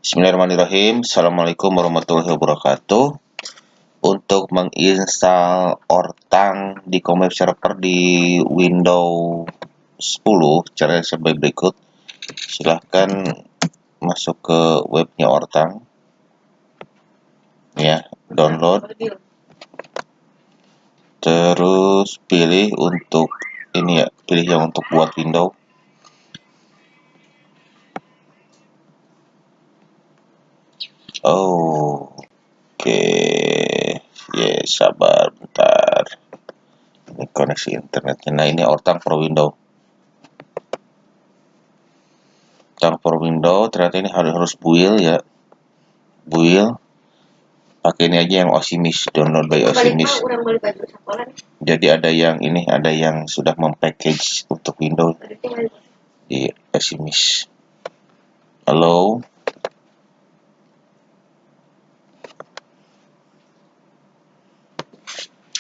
Bismillahirrahmanirrahim. Assalamualaikum warahmatullahi wabarakatuh. Untuk menginstal Orthanc Dicom web server di Windows 10, caranya sebagai berikut. Silahkan masuk ke webnya Orthanc, ya, download. Terus pilih untuk ini ya, pilih yang untuk buat Windows. Oke, yes, sabar bentar. Ini koneksi internetnya. Nah, ini Orthanc for Windows. For Windows ternyata ini harus build ya, build pakai ini aja yang Osimis, download by Osimis. Jadi ada yang ini, ada yang sudah mempackage untuk Windows di Osimis. Halo,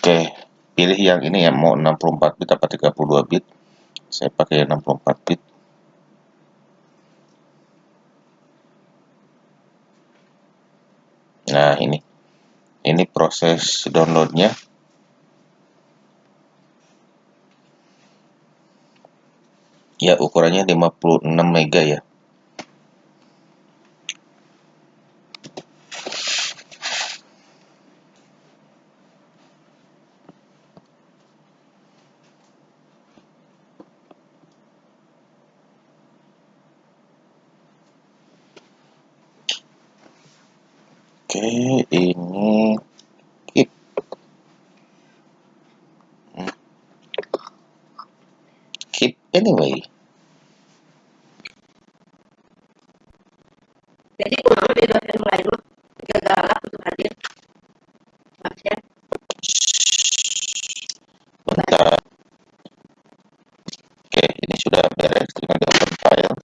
oke, pilih yang ini ya, mau 64 bit apa 32 bit. Saya pakai 64 bit. Nah, ini proses downloadnya. Ya, ukurannya 56 mega ya. Oke, ini keep anyway. Jadi kurang lebih dari mulai dulu galak untuk hadir. Maksudnya Bentar. Oke, ini sudah beres, tinggal di open file.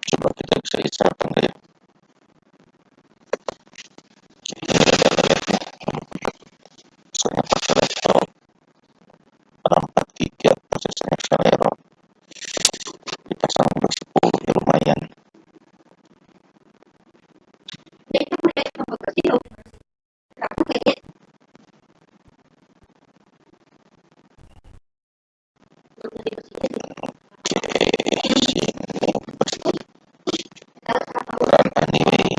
Coba kita bisa install apa enggak ya. Ini adalah layarnya. Soalnya pakai laptop RAM 43, prosesnya Celeron. Dipasang 10 ya lumayan. dia itu mulai kompetisi loh. Kamu kayaknya menjadi mesinnya sih. Oke, sini Kalau sama run anyway.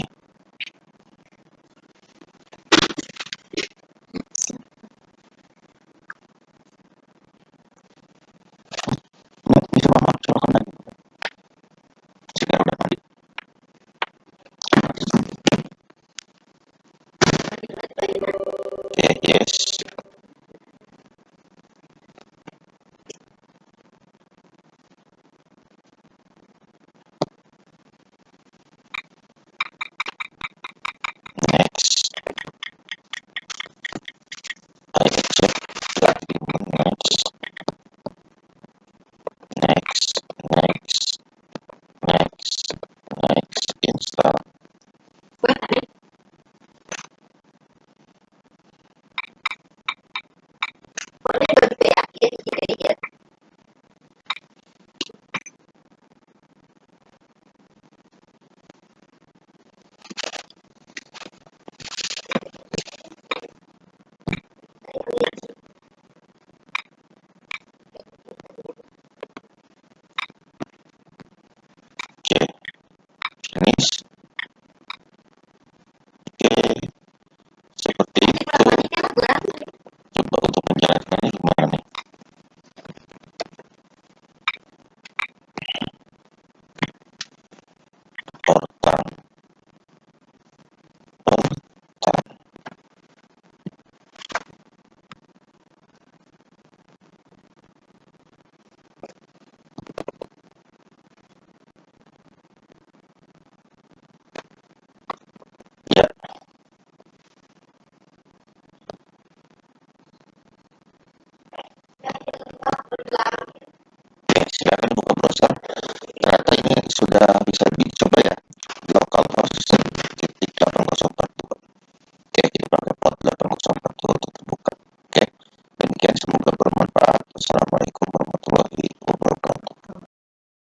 Bisa mama silakan lagi. Sekarang udah mandi. Oke, yes. Next. I accept lagi. Next. Next. Next. Next. Next. Install. buat aneh. Pokoknya begitu yakin sih kayaknya. Oke, finish. Oke, seperti itu. Pertanyaannya berat. Coba untuk menjalankannya gimana nih? Orthanc. Orthanc. Ya, oke, silakan buka browser. Ternyata ini sudah bisa dicoba